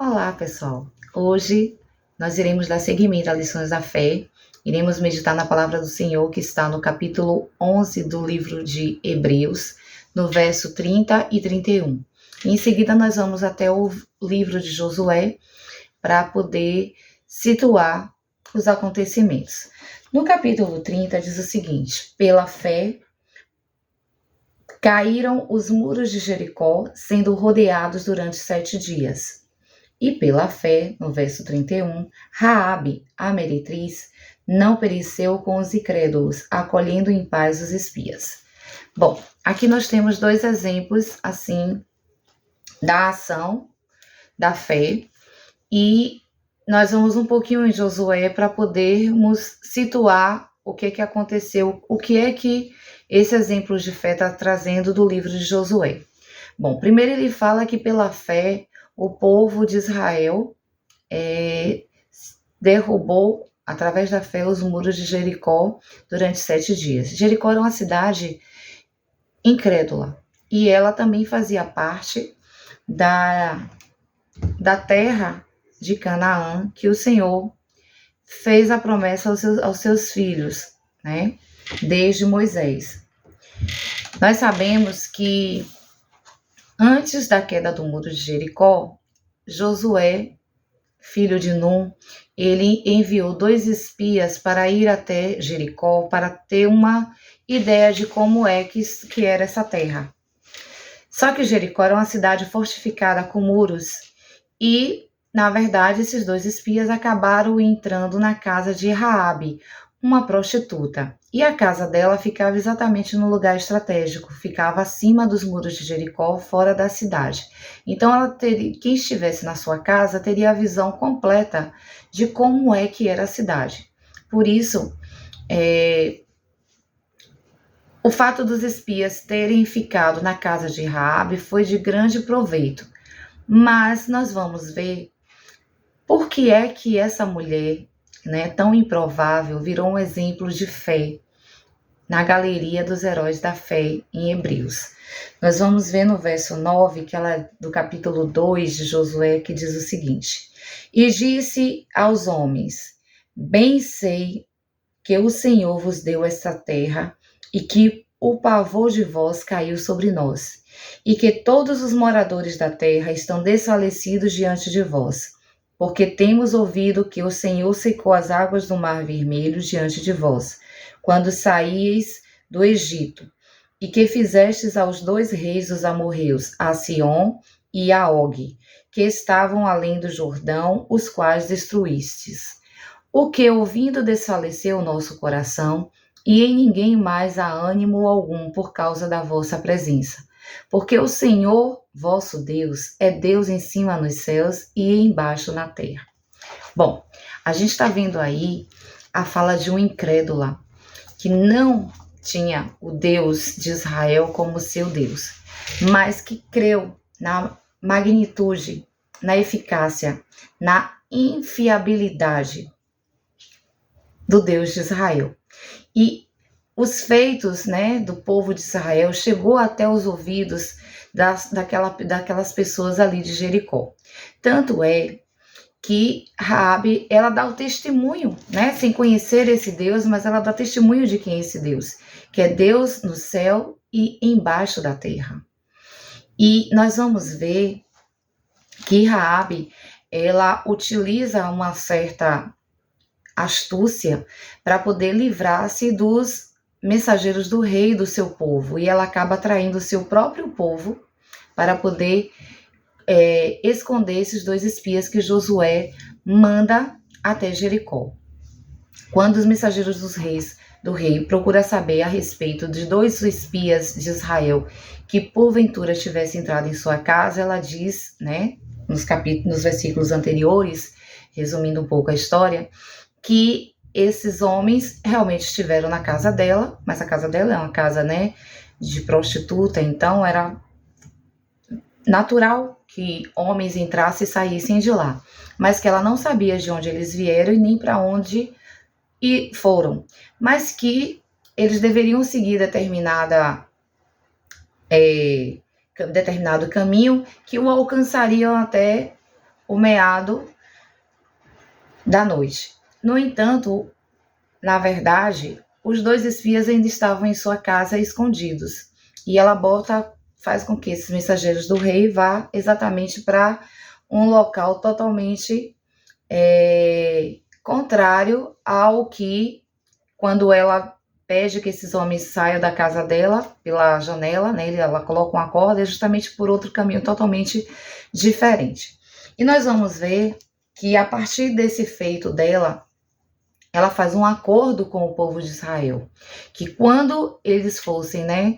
Olá, pessoal! Hoje nós iremos dar seguimento às lições da fé, iremos meditar na palavra do Senhor que está no capítulo 11 do livro de Hebreus, no verso 30 e 31. Em seguida nós vamos até o livro de Josué para poder situar os acontecimentos. No capítulo 30 diz o seguinte: pela fé caíram os muros de Jericó, sendo rodeados durante 7 dias. E pela fé, no verso 31, Raabe, a meretriz, não pereceu com os incrédulos, acolhendo em paz os espias. Bom, aqui nós temos dois exemplos, assim, da ação, da fé, e nós vamos um pouquinho em Josué para podermos situar o que aconteceu, o que é que esse exemplo de fé está trazendo do livro de Josué. Bom, primeiro ele fala que pela fé o povo de Israel derrubou, através da fé, os muros de Jericó durante 7 dias. Jericó era uma cidade incrédula e ela também fazia parte da terra de Canaã, que o Senhor fez a promessa aos seus filhos, né? Desde Moisés. Nós sabemos que antes da queda do muro de Jericó, Josué, filho de Num, ele enviou 2 espias para ir até Jericó para ter uma ideia de como é que era essa terra. Só que Jericó era uma cidade fortificada com muros e, na verdade, esses 2 espias acabaram entrando na casa de Raabe, uma prostituta. E a casa dela ficava exatamente no lugar estratégico, ficava acima dos muros de Jericó, fora da cidade. Então, quem estivesse na sua casa teria a visão completa de como é que era a cidade. Por isso, o fato dos espias terem ficado na casa de Raabe foi de grande proveito. Mas nós vamos ver por que é que essa mulher, tão improvável, virou um exemplo de fé na galeria dos heróis da fé em Hebreus. Nós vamos ver no verso 9, que ela é do capítulo 2 de Josué, que diz o seguinte: e disse aos homens: bem sei que o Senhor vos deu esta terra e que o pavor de vós caiu sobre nós, e que todos os moradores da terra estão desfalecidos diante de vós, porque temos ouvido que o Senhor secou as águas do Mar Vermelho diante de vós, quando saíeis do Egito, e que fizestes aos 2 reis dos amorreus, a Sion e a Og, que estavam além do Jordão, os quais destruístes. O que, ouvindo, desfaleceu o nosso coração, e em ninguém mais há ânimo algum por causa da vossa presença. Porque o Senhor, vosso Deus, é Deus em cima nos céus e embaixo na terra. Bom, a gente está vendo aí a fala de uma incrédula que não tinha o Deus de Israel como seu Deus, mas que creu na magnitude, na eficácia, na infiabilidade do Deus de Israel. E os feitos, do povo de Israel chegou até os ouvidos daquelas pessoas ali de Jericó. Tanto é que Raabe, ela dá o testemunho, sem conhecer esse Deus, mas ela dá testemunho de quem é esse Deus, que é Deus no céu e embaixo da terra. E nós vamos ver que Raabe, ela utiliza uma certa astúcia para poder livrar-se dos mensageiros do rei do seu povo, e ela acaba atraindo o seu próprio povo para poder esconder esses 2 espias que Josué manda até Jericó. Quando os mensageiros do rei procuram saber a respeito de 2 espias de Israel que porventura tivessem entrado em sua casa, ela diz, nos versículos anteriores, resumindo um pouco a história, que esses homens realmente estiveram na casa dela, mas a casa dela é uma casa, de prostituta, então era natural que homens entrassem e saíssem de lá, mas que ela não sabia de onde eles vieram e nem para onde foram, mas que eles deveriam seguir determinado caminho que o alcançariam até o meado da noite. No entanto, na verdade, os 2 espias ainda estavam em sua casa escondidos. E ela faz com que esses mensageiros do rei vá exatamente para um local totalmente contrário ao que, quando ela pede que esses homens saiam da casa dela pela janela, né? Ela coloca uma corda justamente por outro caminho totalmente diferente. E nós vamos ver que a partir desse feito dela, ela faz um acordo com o povo de Israel, que quando eles fossem, né,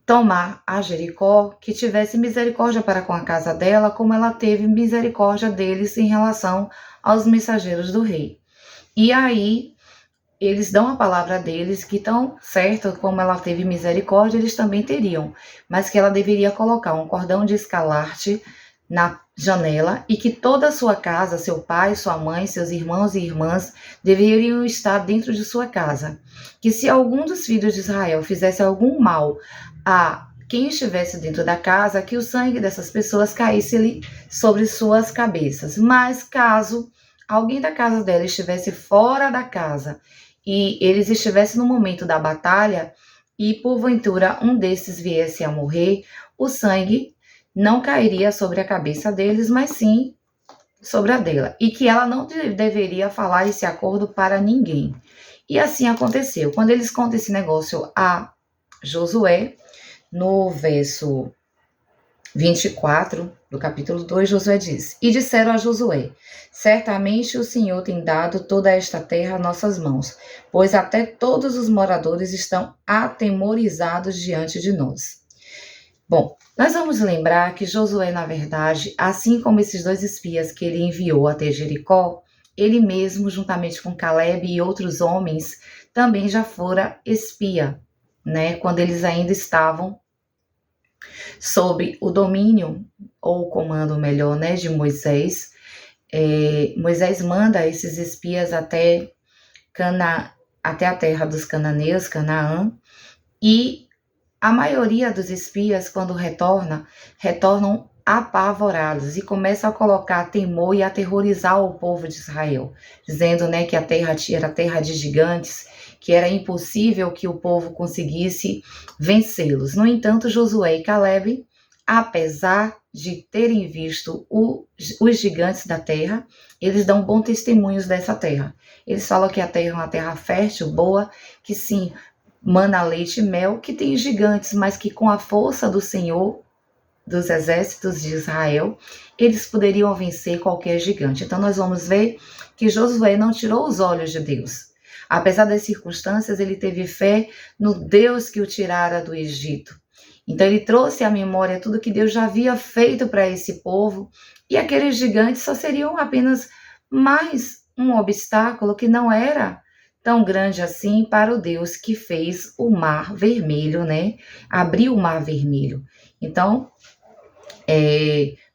tomar a Jericó, que tivesse misericórdia para com a casa dela, como ela teve misericórdia deles em relação aos mensageiros do rei. E aí eles dão a palavra deles que tão certo como ela teve misericórdia, eles também teriam, mas que ela deveria colocar um cordão de escarlate na janela e que toda a sua casa, seu pai, sua mãe, seus irmãos e irmãs deveriam estar dentro de sua casa. Que se algum dos filhos de Israel fizesse algum mal a quem estivesse dentro da casa, que o sangue dessas pessoas caísse sobre suas cabeças. Mas caso alguém da casa dela estivesse fora da casa e eles estivessem no momento da batalha e porventura um desses viesse a morrer, o sangue não cairia sobre a cabeça deles, mas sim sobre a dela. E que ela não deveria falar esse acordo para ninguém. E assim aconteceu. Quando eles contam esse negócio a Josué, no verso 24 do capítulo 2, Josué diz: E disseram a Josué: Certamente o Senhor tem dado toda esta terra a nossas mãos, pois até todos os moradores estão atemorizados diante de nós. Bom, nós vamos lembrar que Josué, na verdade, assim como esses 2 espias que ele enviou até Jericó, ele mesmo, juntamente com Caleb e outros homens, também já fora espia, né? Quando eles ainda estavam sob o domínio, ou o comando melhor, né, de Moisés. Moisés manda esses espias até a terra dos cananeus, Canaã, e a maioria dos espias, quando retornam apavorados e começam a colocar temor e aterrorizar o povo de Israel, dizendo, né, que a terra era terra de gigantes, que era impossível que o povo conseguisse vencê-los. No entanto, Josué e Caleb, apesar de terem visto os gigantes da terra, eles dão bons testemunhos dessa terra. Eles falam que a terra é uma terra fértil, boa, que sim, mana leite e mel, que tem gigantes, mas que com a força do Senhor, dos exércitos de Israel, eles poderiam vencer qualquer gigante. Então nós vamos ver que Josué não tirou os olhos de Deus. Apesar das circunstâncias, ele teve fé no Deus que o tirara do Egito. Então ele trouxe à memória tudo que Deus já havia feito para esse povo, e aqueles gigantes só seriam apenas mais um obstáculo que não era tão grande assim para o Deus que fez o Mar Vermelho, né? Abriu o Mar Vermelho. Então,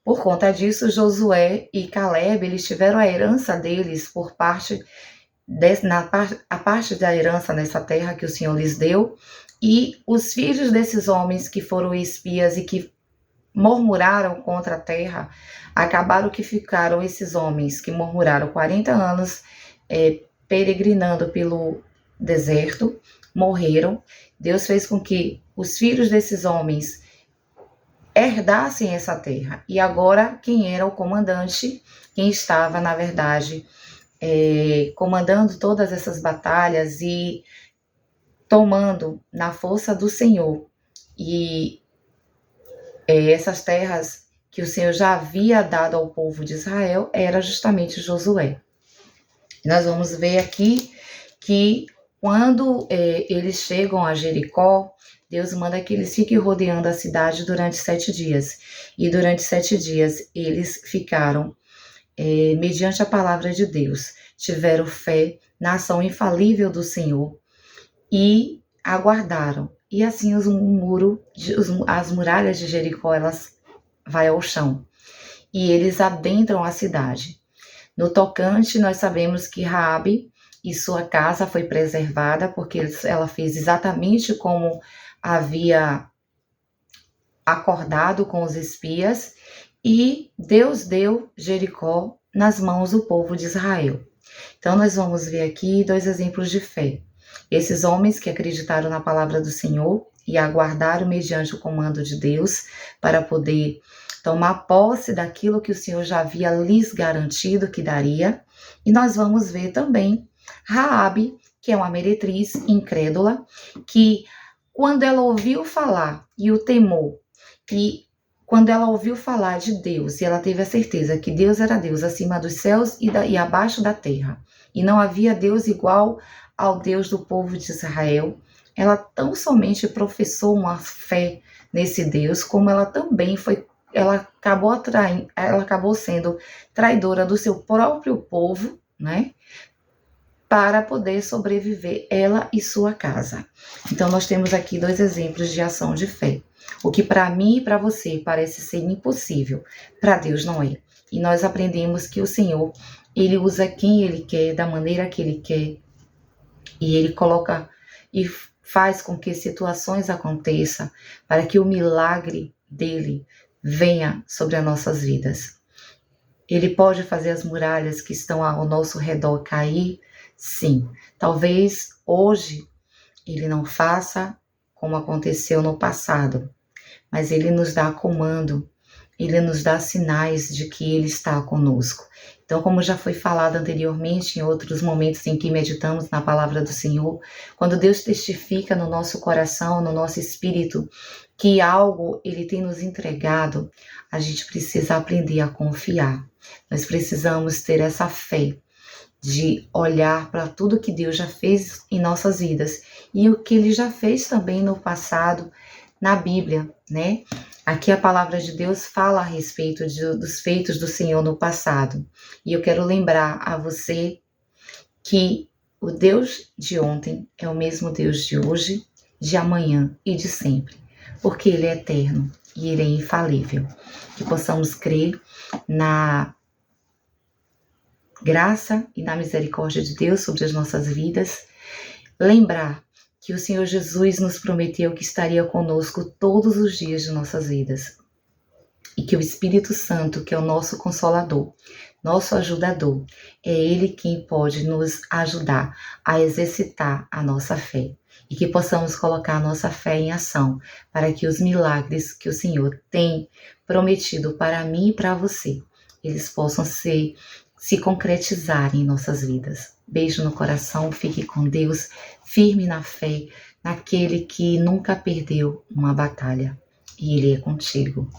por conta disso, Josué e Caleb, eles tiveram a herança deles por parte a parte da herança nessa terra que o Senhor lhes deu, e os filhos desses homens que foram espias e que murmuraram contra a terra, acabaram que ficaram esses homens que murmuraram 40 anos peregrinando pelo deserto, morreram. Deus fez com que os filhos desses homens herdassem essa terra. E agora, quem era o comandante, quem estava, na verdade, comandando todas essas batalhas e tomando na força do Senhor e essas terras que o Senhor já havia dado ao povo de Israel, era justamente Josué. Nós vamos ver aqui que quando eles chegam a Jericó, Deus manda que eles fiquem rodeando a cidade durante 7 dias. E durante 7 dias eles ficaram mediante a palavra de Deus, tiveram fé na ação infalível do Senhor e aguardaram. E assim as muralhas de Jericó, elas vai ao chão. E eles adentram a cidade. No tocante, nós sabemos que Raabe e sua casa foi preservada, porque ela fez exatamente como havia acordado com os espias, e Deus deu Jericó nas mãos do povo de Israel. Então, nós vamos ver aqui 2 exemplos de fé. Esses homens que acreditaram na palavra do Senhor e aguardaram mediante o comando de Deus para poder tomar posse daquilo que o Senhor já havia lhes garantido que daria. E nós vamos ver também Raabe, que é uma meretriz incrédula, que quando ela ouviu falar e o temor, e quando ela ouviu falar de Deus e ela teve a certeza que Deus era Deus acima dos céus e abaixo da terra, e não havia Deus igual ao Deus do povo de Israel, ela tão somente professou uma fé nesse Deus, como ela também ela acabou sendo traidora do seu próprio povo, né? Para poder sobreviver ela e sua casa. Então nós temos aqui 2 exemplos de ação de fé. O que para mim e para você parece ser impossível, para Deus não é. E nós aprendemos que o Senhor, Ele usa quem Ele quer, da maneira que Ele quer, e Ele coloca e faz com que situações aconteçam para que o milagre dele venha sobre as nossas vidas. Ele pode fazer as muralhas que estão ao nosso redor cair? Sim. Talvez hoje ele não faça como aconteceu no passado, mas ele nos dá comando, ele nos dá sinais de que ele está conosco. Então, como já foi falado anteriormente, em outros momentos em que meditamos na palavra do Senhor, quando Deus testifica no nosso coração, no nosso espírito, que algo ele tem nos entregado, a gente precisa aprender a confiar. Nós precisamos ter essa fé de olhar para tudo que Deus já fez em nossas vidas e o que Ele já fez também no passado na Bíblia, né? Aqui a palavra de Deus fala a respeito dos feitos do Senhor no passado. E eu quero lembrar a você que o Deus de ontem é o mesmo Deus de hoje, de amanhã e de sempre, porque Ele é eterno e Ele é infalível. Que possamos crer na graça e na misericórdia de Deus sobre as nossas vidas. Lembrar que o Senhor Jesus nos prometeu que estaria conosco todos os dias de nossas vidas. E que o Espírito Santo, que é o nosso Consolador, nosso ajudador, é Ele quem pode nos ajudar a exercitar a nossa fé. E que possamos colocar a nossa fé em ação, para que os milagres que o Senhor tem prometido para mim e para você, eles possam se concretizarem em nossas vidas. Beijo no coração, fique com Deus, firme na fé, naquele que nunca perdeu uma batalha. E Ele é contigo.